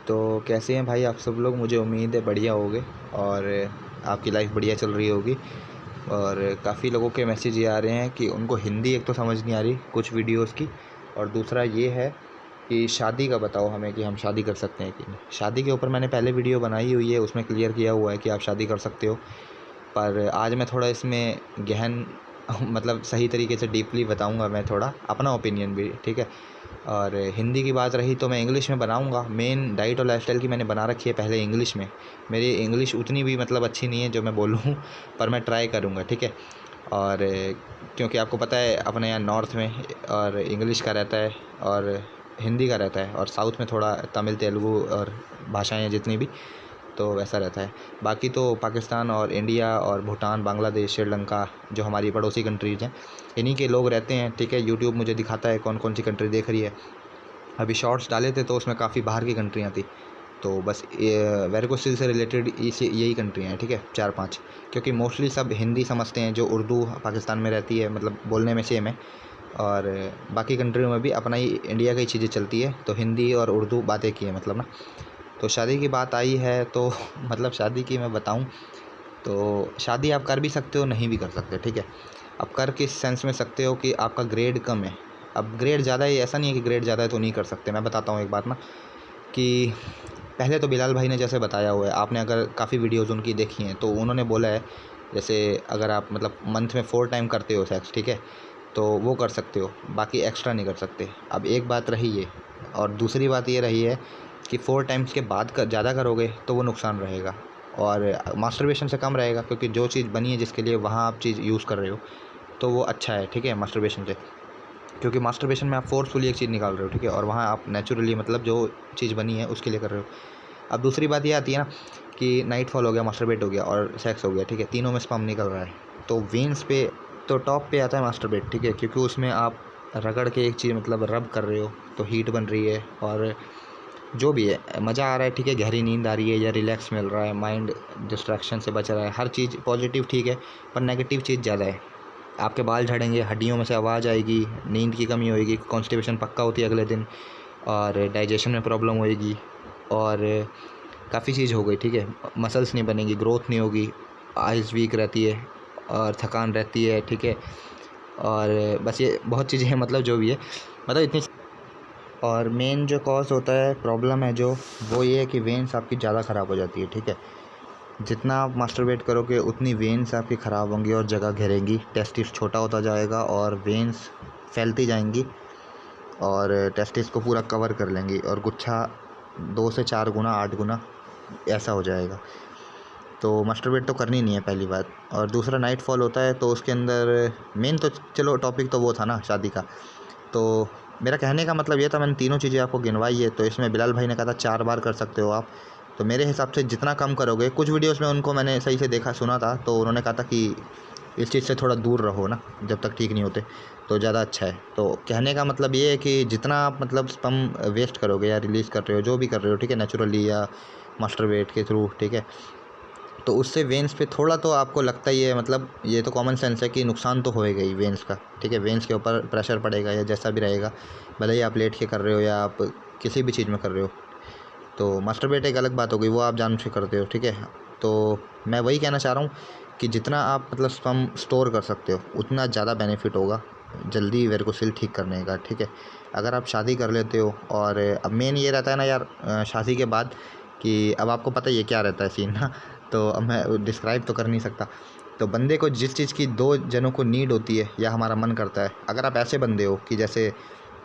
तो कैसे हैं भाई आप सब लोग। मुझे उम्मीद है बढ़िया होगे और आपकी लाइफ बढ़िया चल रही होगी। और काफ़ी लोगों के मैसेज ये आ रहे हैं कि उनको हिंदी एक तो समझ नहीं आ रही कुछ वीडियोस की, और दूसरा ये है कि शादी का बताओ हमें कि हम शादी कर सकते हैं कि नहीं। शादी के ऊपर मैंने पहले वीडियो बनाई हुई है, उसमें क्लियर किया हुआ है कि आप शादी कर सकते हो, पर आज मैं थोड़ा इसमें गहन मतलब सही तरीके से डीपली बताऊंगा मैं, थोड़ा अपना ओपिनियन भी, ठीक है। और हिंदी की बात रही तो मैं इंग्लिश में बनाऊंगा। मेन डाइट और लाइफस्टाइल की मैंने बना रखी है पहले इंग्लिश में। मेरी इंग्लिश उतनी भी मतलब अच्छी नहीं है जो मैं बोलूँ पर मैं ट्राई करूँगा, ठीक है। और क्योंकि आपको पता है अपने यहाँ नॉर्थ में और इंग्लिश का रहता है और हिंदी का रहता है, और साउथ में थोड़ा तमिल तेलुगु और भाषाएँ जितनी भी, तो वैसा रहता है। बाकी तो पाकिस्तान और इंडिया और भूटान, बांग्लादेश, श्रीलंका जो हमारी पड़ोसी कंट्रीज़ हैं, इन्हीं के लोग रहते हैं, ठीक है। यूट्यूब मुझे दिखाता है कौन कौन सी कंट्री देख रही है। अभी शॉर्ट्स डाले थे तो उसमें काफ़ी बाहर की कंट्रियाँ थी, तो बस वेरिकोसिल से रिलेटेड इसी यही कंट्रियाँ हैं, ठीक है, 4-5। क्योंकि मोस्टली सब हिंदी समझते हैं, जो उर्दू पाकिस्तान में रहती है, मतलब बोलने में सेम है। और बाकी कंट्रियों में भी अपना ही इंडिया की चीज़ें चलती है, तो हिंदी और उर्दू बातें की है मतलब ना। तो शादी की बात आई है तो मतलब शादी की मैं बताऊं तो शादी आप कर भी सकते हो, नहीं भी कर सकते, ठीक है। अब कर किस सेंस में सकते हो कि आपका ग्रेड कम है। अब ग्रेड ज़्यादा है, ऐसा नहीं है कि ग्रेड ज़्यादा है तो नहीं कर सकते। मैं बताता हूँ एक बात ना, कि पहले तो बिलाल भाई ने जैसे बताया हुआ है, आपने अगर काफ़ी वीडियोज़ उनकी देखी हैं तो उन्होंने बोला है जैसे अगर आप मतलब मंथ में 4 टाइम करते हो सेक्स, ठीक है, तो वो कर सकते हो, बाकी एक्स्ट्रा नहीं कर सकते। अब एक बात रही ये, और दूसरी बात ये रही है कि 4 टाइम्स के बाद ज़्यादा करोगे तो वो नुकसान रहेगा और मास्टरबेशन से कम रहेगा, क्योंकि जो चीज़ बनी है जिसके लिए वहाँ आप चीज़ यूज़ कर रहे हो तो वो अच्छा है, ठीक है, मास्टरबेशन से। क्योंकि मास्टरबेशन में आप फोर्सफुली एक चीज़ निकाल रहे हो, ठीक है, और वहाँ आप नेचुरली मतलब जो चीज़ बनी है उसके लिए कर रहे हो। अब दूसरी बात ये आती है ना कि नाइट फॉल हो गया, मास्टरबेट हो गया और सेक्स हो गया, ठीक है, तीनों में स्पर्म निकल रहा है, तो वेन्स पे तो टॉप पे आता है मास्टरबेट, ठीक है, क्योंकि उसमें आप रगड़ के एक चीज़ मतलब रब कर रहे हो तो हीट बन रही है और जो भी है मज़ा आ रहा है, ठीक है, गहरी नींद आ रही है या रिलैक्स मिल रहा है, माइंड डिस्ट्रैक्शन से बच रहा है, हर चीज़ पॉजिटिव, ठीक है। पर नेगेटिव चीज़ ज़्यादा है, आपके बाल झड़ेंगे, हड्डियों में से आवाज़ आएगी, नींद की कमी होएगी, कॉन्स्टिपेशन पक्का होती है अगले दिन, और डाइजेशन में प्रॉब्लम होएगी, और काफ़ी चीज़ हो गई, ठीक है। मसल्स नहीं बनेंगी, ग्रोथ नहीं होगी, आइज़ वीक रहती है और थकान रहती है, ठीक है। और बस ये बहुत चीज़ें हैं, मतलब जो भी है, मतलब इतनी। और मेन जो कॉज होता है, प्रॉब्लम है जो, वो ये है कि वेन्स आपकी ज़्यादा ख़राब हो जाती है, ठीक है। जितना आप मास्टरबेट करोगे उतनी वेन्स आपकी ख़राब होंगी और जगह घेरेंगी, टेस्टिस छोटा होता जाएगा और वेन्स फैलती जाएंगी और टेस्टिस को पूरा कवर कर लेंगी और गुच्छा 2 से 4 गुना 8 गुना ऐसा हो जाएगा। तो मास्टरबेट तो करनी नहीं है पहली बात। और दूसरा नाइट फॉल होता है तो उसके अंदर मेन तो चलो टॉपिक तो वो था ना शादी का, तो मेरा कहने का मतलब ये था, मैंने तीनों चीज़ें आपको गिनवाई है। तो इसमें बिलाल भाई ने कहा था 4 बार कर सकते हो आप, तो मेरे हिसाब से जितना कम करोगे, कुछ वीडियोस में उनको मैंने सही से देखा सुना था तो उन्होंने कहा था कि इस चीज़ से थोड़ा दूर रहो ना, जब तक ठीक नहीं होते तो ज़्यादा अच्छा है। तो कहने का मतलब ये है कि जितना आप मतलब स्पर्म वेस्ट करोगे या रिलीज़ कर रहे हो, जो भी कर रहे हो, ठीक है, नेचुरली या मास्टरबेट के थ्रू, ठीक है, तो उससे वेन्स पे थोड़ा तो आपको लगता ही है, मतलब ये तो कॉमन सेंस है कि नुकसान तो होएगा ही वेन्स का, ठीक है। वेन्स के ऊपर प्रेशर पड़ेगा या जैसा भी रहेगा, भले ही आप लेट के कर रहे हो या आप किसी भी चीज़ में कर रहे हो। तो मास्टरबेट एक अलग बात हो गई, वो आप जान से करते हो, ठीक है। तो मैं वही कहना चाह रहा हूँ कि जितना आप मतलब स्पर्म स्टोर कर सकते हो उतना ज़्यादा बेनिफिट होगा जल्दी वेरिकोसिल ठीक करने का, ठीक है। अगर आप शादी कर लेते हो, और अब मेन ये रहता है ना यार शादी के बाद, कि अब आपको पता ही है क्या रहता है सीन ना, तो अब मैं डिस्क्राइब तो कर नहीं सकता। तो बंदे को जिस चीज़ की 2 जनों को नीड होती है या हमारा मन करता है, अगर आप ऐसे बंदे हो कि जैसे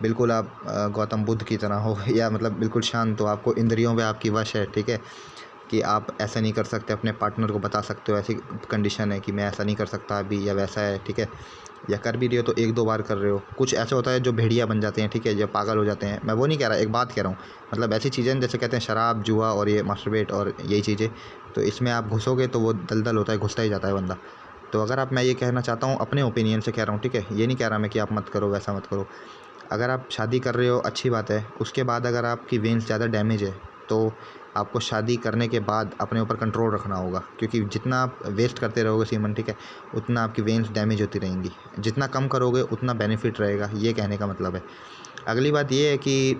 बिल्कुल आप गौतम बुद्ध की तरह हो या मतलब बिल्कुल शांत हो, आपको इंद्रियों पे आपकी वश है, ठीक है, कि आप ऐसा नहीं कर सकते, अपने पार्टनर को बता सकते हो ऐसी कंडीशन है कि मैं ऐसा नहीं कर सकता अभी, या वैसा है, ठीक है, या कर भी रहे हो तो 1-2 बार कर रहे हो। कुछ ऐसा होता है जो भेड़िया बन जाते हैं, ठीक है, जो पागल हो जाते हैं। मैं वो नहीं कह रहा, एक बात कह रहा हूँ, मतलब ऐसी चीज़ें जैसे कहते हैं शराब, जुआ और ये मास्टरबेट और यही चीज़ें, तो इसमें आप घुसोगे तो वो दलदल होता है, घुसता ही जाता है बंदा। तो अगर आप, मैं ये कहना चाहता हूँ, अपने ओपिनियन से कह रहा हूँ, ठीक है, ये नहीं कह रहा मैं कि आप मत करो, वैसा मत करो। अगर आप शादी कर रहे हो अच्छी बात है, उसके बाद अगर आपकी वेन्स ज़्यादा डैमेज है तो आपको शादी करने के बाद अपने ऊपर कंट्रोल रखना होगा, क्योंकि जितना आप वेस्ट करते रहोगे सीमन, ठीक है, उतना आपकी वेन्स डैमेज होती रहेंगी। जितना कम करोगे उतना बेनिफिट रहेगा, ये कहने का मतलब है। अगली बात ये है कि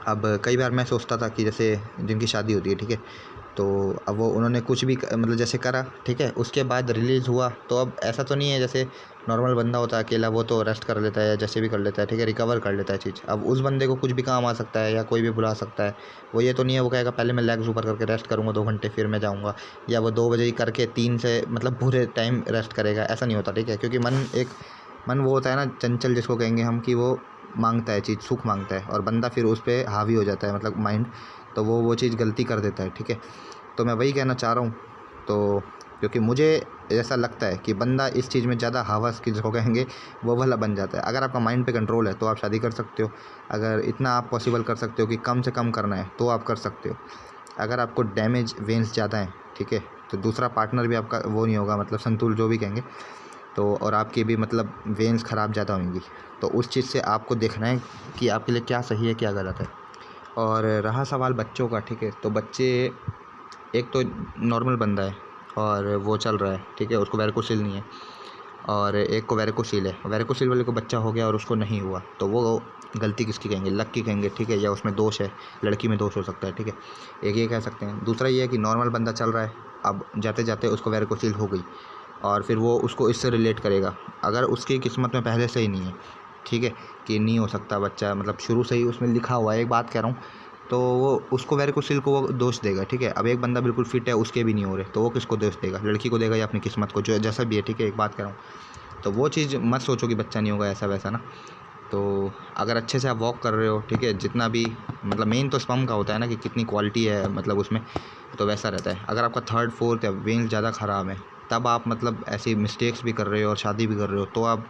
अब कई बार मैं सोचता था कि जैसे जिनकी शादी होती है, ठीक है, तो अब वो उन्होंने कुछ भी मतलब जैसे करा, ठीक है, उसके बाद रिलीज़ हुआ, तो अब ऐसा तो नहीं है जैसे नॉर्मल बंदा होता है अकेला, वो तो रेस्ट कर लेता है या जैसे भी कर लेता है, ठीक है, रिकवर कर लेता है चीज़। अब उस बंदे को कुछ भी काम आ सकता है या कोई भी बुला सकता है। वो ये तो नहीं है वो कहेगा पहले मैं लेग्स ऊपर करके रेस्ट करूँगा 2 घंटे फिर मैं जाऊँगा, या वो 2 बजे ही करके 3 से मतलब पूरे टाइम रेस्ट करेगा, ऐसा नहीं होता, ठीक है। क्योंकि मन वो होता है ना चंचल जिसको कहेंगे हम, कि वो मांगता है चीज़, सुख मांगता है, और बंदा फिर उस पर हावी हो जाता है मतलब माइंड, तो वो चीज़ गलती कर देता है, ठीक है। तो मैं वही कहना चाह रहा हूँ, तो क्योंकि मुझे ऐसा लगता है कि बंदा इस चीज़ में ज़्यादा हवस की जिसको कहेंगे वो वाला बन जाता है। अगर आपका माइंड पे कंट्रोल है तो आप शादी कर सकते हो। अगर इतना आप पॉसिबल कर सकते हो कि कम से कम करना है तो आप कर सकते हो। अगर आपको डैमेज वेन्स ज़्यादा हैं, ठीक है, तो दूसरा पार्टनर भी आपका वो नहीं होगा, मतलब संतुल जो भी कहेंगे, तो और आपकी भी मतलब वेन्स ख़राब ज़्यादा होंगी। तो उस चीज़ से आपको देखना है कि आपके लिए क्या सही है क्या गलत है। और रहा सवाल बच्चों का, ठीक है, तो बच्चे एक तो नॉर्मल बंदा है और वो चल रहा है, ठीक है, उसको वैरिकोसिल नहीं है, और एक को वैरिकोसिल है। वैरिकोसिल वाले को बच्चा हो गया और उसको नहीं हुआ, तो वो गलती किसकी कहेंगे? लक की कहेंगे, ठीक है, या उसमें दोष है, लड़की में दोष हो सकता है, ठीक है, एक ये कह सकते हैं। दूसरा ये है कि नॉर्मल बंदा चल रहा है, अब जाते जाते उसको वैरिकोसिल हो गई और फिर वो उसको इससे रिलेट करेगा। अगर उसकी किस्मत में पहले से ही नहीं है, ठीक है, कि नहीं हो सकता बच्चा, मतलब शुरू से ही उसमें लिखा हुआ है, एक बात कह रहा हूँ, तो वो उसको वैरिकोसिल को वो दोष देगा, ठीक है। अब एक बंदा बिल्कुल फिट है, उसके भी नहीं हो रहे, तो वो किसको दोष देगा? लड़की को देगा या अपनी किस्मत को, जो जैसा भी है, ठीक है, एक बात कह रहा हूँ। तो वो चीज़ मत सोचो कि बच्चा नहीं होगा ऐसा वैसा ना। तो अगर अच्छे से आप वॉक कर रहे हो, ठीक है, जितना भी मतलब मेन तो स्पर्म का होता है ना कि कितनी क्वालिटी है मतलब उसमें, तो वैसा रहता है। अगर आपका 3rd 4th या वेन्स ज़्यादा ख़राब है, तब आप मतलब ऐसी मिस्टेक्स भी कर रहे हो और शादी भी कर रहे हो, तो आप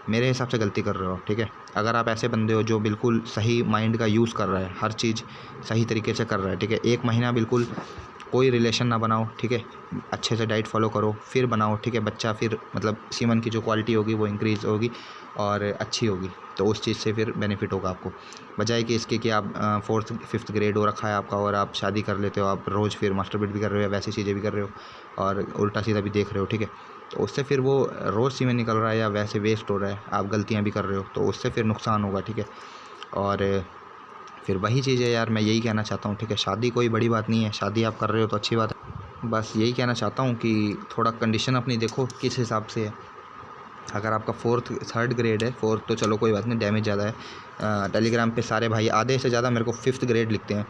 मेरे हिसाब से गलती कर रहे हो, ठीक है। अगर आप ऐसे बंदे हो जो बिल्कुल सही माइंड का यूज़ कर रहा है, हर चीज़ सही तरीके से कर रहा है, ठीक है, 1 महीना बिल्कुल कोई रिलेशन ना बनाओ, ठीक है, अच्छे से डाइट फॉलो करो, फिर बनाओ, ठीक है, बच्चा फिर मतलब सीमन की जो क्वालिटी होगी वो इंक्रीज़ होगी और अच्छी होगी, तो उस चीज़ से फिर बेनिफिट होगा आपको। बजाय कि इसके कि आप 4th 5th ग्रेड हो रखा है आपका और आप शादी कर लेते हो, आप रोज़ फिर मास्टरबेट भी कर रहे हो या वैसी चीज़ें भी कर रहे हो और उल्टा सीधा भी देख रहे हो, ठीक है, तो उससे फिर वो रोज़ सीमेन निकल रहा है या वैसे वेस्ट हो रहा है, आप गलतियाँ भी कर रहे हो, तो उससे फिर नुकसान होगा, ठीक है। और फिर वही चीज़ है यार, मैं यही कहना चाहता हूँ, ठीक है, शादी कोई बड़ी बात नहीं है, शादी आप कर रहे हो तो अच्छी बात है। बस यही कहना चाहता हूँ कि थोड़ा कंडीशन अपनी देखो किस हिसाब से है। अगर आपका 4th 3rd ग्रेड है, 4th तो चलो कोई बात नहीं, डैमेज ज़्यादा है। टेलीग्राम पे सारे भाई आधे से ज़्यादा मेरे को 5th ग्रेड लिखते हैं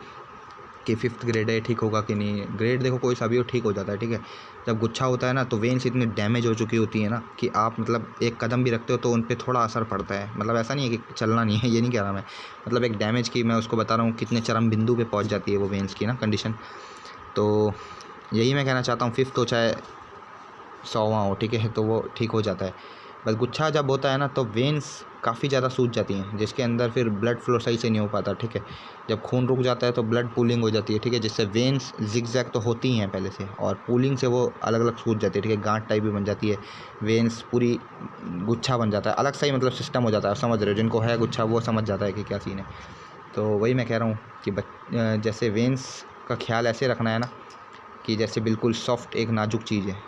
कि 5th ग्रेड है, ठीक होगा कि नहीं। ग्रेड देखो कोई सा भी हो, ठीक हो जाता है, ठीक है। जब गुच्छा होता है ना तो वेन्स इतनी डैमेज हो चुकी होती है ना कि आप मतलब एक कदम भी रखते हो तो उन पर थोड़ा असर पड़ता है। मतलब ऐसा नहीं है कि चलना नहीं है, ये नहीं कह रहा मैं, मतलब एक डैमेज की मैं उसको बता रहा हूँ कितने चरम बिंदु पे पहुँच जाती है वो वेन्स की ना कंडीशन। तो यही मैं कहना चाहता हूँ, 5th हो चाहे 100वां हो, ठीक है, तो वो ठीक हो जाता है। बस गुच्छा जब होता है ना तो वेन्स काफ़ी ज़्यादा सूज जाती हैं, जिसके अंदर फिर ब्लड फ्लो सही से नहीं हो पाता, ठीक है। जब खून रुक जाता है तो ब्लड पूलिंग हो जाती है, ठीक है, जिससे वेन्स जिगजैग तो होती ही हैं पहले से, और पूलिंग से वो अलग अलग सूज जाती है, ठीक है, गांठ टाइप भी बन जाती है, वेन्स पूरी गुच्छा बन जाता है, अलग सा ही मतलब सिस्टम हो जाता है। समझ रहे हो, जिनको है गुच्छा वो समझ जाता है कि क्या सीन है। तो वही मैं कह रहा हूँ कि जैसे वेन्स का ख्याल ऐसे रखना है ना कि जैसे बिल्कुल सॉफ्ट एक नाजुक चीज़ है।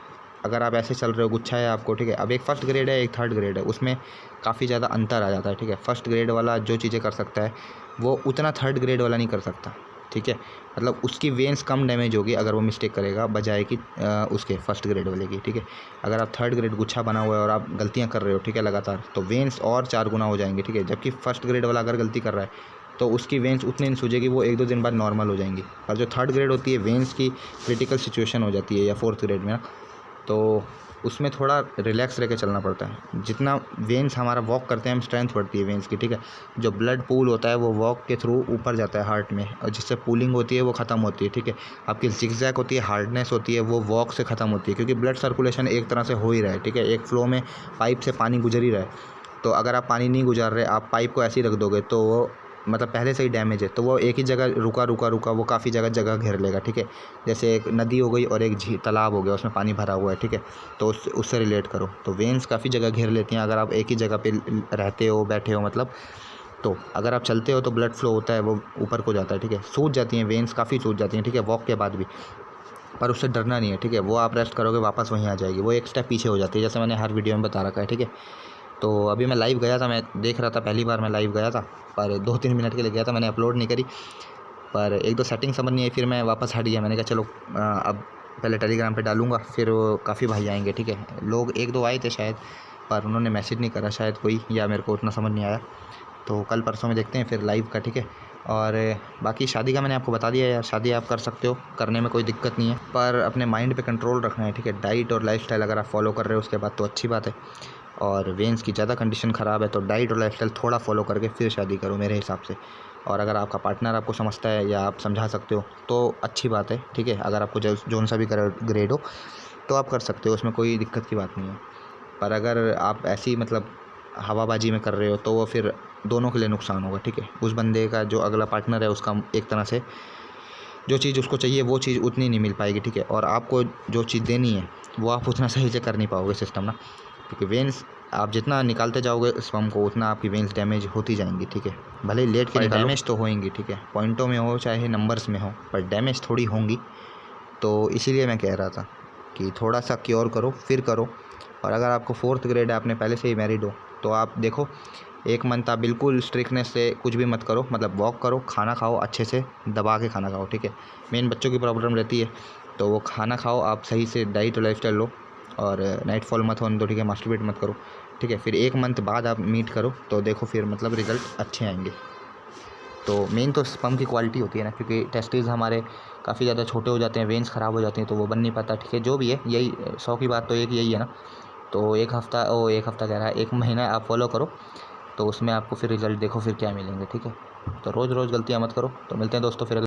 अगर आप ऐसे चल रहे हो, गुच्छा है आपको, ठीक है, अब एक 1st ग्रेड है एक 3rd ग्रेड है, उसमें काफ़ी ज़्यादा अंतर आ जाता है, ठीक है। 1st ग्रेड वाला जो चीज़ें कर सकता है वो उतना 3rd ग्रेड वाला नहीं कर सकता, ठीक है। मतलब उसकी वेन्स कम डैमेज होगी अगर वो मिस्टेक करेगा बजाय कि उसके 1st ग्रेड वाले की, ठीक है। अगर आप 3rd ग्रेड गुच्छा बना हुआ है और आप गलतियाँ कर रहे हो, ठीक है, लगातार, तो वेन्स और 4 गुना हो जाएंगे, ठीक है। जबकि 1st ग्रेड वाला अगर गलती कर रहा है तो उसकी वेन्स उतनी नहीं सूझेगी, वो 1-2 दिन बाद नॉर्मल हो जाएंगी। और जो 3rd ग्रेड होती है वेन्स की क्रिटिकल सिचुएशन हो जाती है, या 4th ग्रेड में ना, तो उसमें थोड़ा रिलैक्स रह के चलना पड़ता है। जितना वेन्स हमारा वॉक करते हैं हम, स्ट्रेंथ बढ़ती है वेन्स की, ठीक है। जो ब्लड पूल होता है वो वॉक के थ्रू ऊपर जाता है हार्ट में, और जिससे पूलिंग होती है वो ख़त्म होती है, ठीक है। आपकी जिगजैग होती है, हार्डनेस होती है, वो वॉक से ख़त्म होती है, क्योंकि ब्लड सर्कुलेशन एक तरह से हो ही रहा है, ठीक है, एक फ्लो में पाइप से पानी गुजर ही रहा है। तो अगर आप पानी नहीं गुजार रहे, आप पाइप को ऐसे ही रख दोगे तो वो मतलब पहले से ही डैमेज है, तो वो एक ही जगह रुका वो काफ़ी जगह घेर लेगा, ठीक है। जैसे एक नदी हो गई और एक तालाब हो गया, उसमें पानी भरा हुआ है, ठीक है, तो उससे रिलेट करो। तो वेन्स काफ़ी जगह घेर लेती हैं अगर आप एक ही जगह पे रहते हो, बैठे हो मतलब। तो अगर आप चलते हो तो ब्लड फ्लो होता है वो ऊपर को जाता है, ठीक है। सूज जाती हैं वेन्स, काफ़ी सूज जाती हैं, ठीक है, वॉक के बाद भी, पर उससे डरना नहीं है, ठीक है। वो आप रेस्ट करोगे वापस वहीं आ जाएगी, वो एक स्टेप पीछे हो जाती है, जैसे मैंने हर वीडियो में बता रखा है, ठीक है। तो अभी मैं लाइव गया था, मैं देख रहा था, पहली बार मैं लाइव गया था, पर 2-3 मिनट के लिए गया था, मैंने अपलोड नहीं करी। पर एक दो सेटिंग समझ नहीं आई, फिर मैं वापस हट गया। मैंने कहा चलो अब पहले टेलीग्राम पे डालूंगा, फिर काफ़ी भाई आएंगे, ठीक है। लोग 1-2 आए थे शायद, पर उन्होंने मैसेज नहीं करा शायद कोई, या मेरे को उतना समझ नहीं आया। तो कल परसों में देखते हैं फिर लाइव का, ठीक है। और बाकी शादी का मैंने आपको बता दिया यार, शादी आप कर सकते हो, करने में कोई दिक्कत नहीं है, पर अपने माइंड पे कंट्रोल रखना है, ठीक है। डाइट और लाइफस्टाइल अगर आप फॉलो कर रहे हो उसके बाद तो अच्छी बात है, और वेन्स की ज़्यादा कंडीशन ख़राब है तो डाइट और लाइफस्टाइल थोड़ा फॉलो करके फिर शादी करो मेरे हिसाब से। और अगर आपका पार्टनर आपको समझता है या आप समझा सकते हो तो अच्छी बात है, ठीक है। अगर आपको जोन सा भी ग्रेड हो तो आप कर सकते हो, उसमें कोई दिक्कत की बात नहीं है। पर अगर आप ऐसी मतलब हवाबाजी में कर रहे हो तो वो फिर दोनों के लिए नुकसान होगा, ठीक है। उस बंदे का जो अगला पार्टनर है उसका एक तरह से जो चीज़ उसको चाहिए वो चीज़ उतनी नहीं मिल पाएगी, ठीक है। और आपको जो चीज़ देनी है वो आप उतना सही से कर नहीं पाओगे सिस्टम ना, क्योंकि वेन्स आप जितना निकालते जाओगे स्पर्म को उतना आपकी वेन्स डैमेज होती जाएंगी, ठीक है। भले ही लेट के निकालो, डैमेज तो होंगी, ठीक है। पॉइंटों में हो चाहे नंबर्स में हो, पर डैमेज थोड़ी होंगी। तो इसीलिए मैं कह रहा था कि थोड़ा सा क्योर करो फिर करो। और अगर आपको 4th ग्रेड है, आपने पहले से ही मैरिड हो, तो आप देखो 1 मंथ आप बिल्कुल स्ट्रिक्टनेस से कुछ भी मत करो, मतलब वॉक करो, खाना खाओ अच्छे से, दबा के खाना खाओ, ठीक है। मेन बच्चों की प्रॉब्लम रहती है, तो वो खाना खाओ, आप सही से डाइट और लाइफस्टाइल लो, और नाइट फॉल मत होने दो, ठीक है। मास्टरबेट मत करो, ठीक है। फिर 1 मंथ बाद आप मीट करो तो देखो फिर मतलब रिज़ल्ट अच्छे आएंगे। तो मेन तो स्पर्म की क्वालिटी होती है ना, क्योंकि टेस्टिस हमारे काफ़ी ज़्यादा छोटे हो जाते हैं, वेन्स ख़राब हो जाती हैं, तो वो बन नहीं पाता, ठीक है। जो भी है यही 100 की बात तो एक यही है ना। तो 1 हफ़्ता कह रहा है 1 महीना आप फॉलो करो, तो उसमें आपको फिर रिज़ल्ट देखो फिर क्या मिलेंगे, ठीक है। तो रोज़ रोज़ गलतियाँ मत करो। तो मिलते हैं दोस्तों फिर।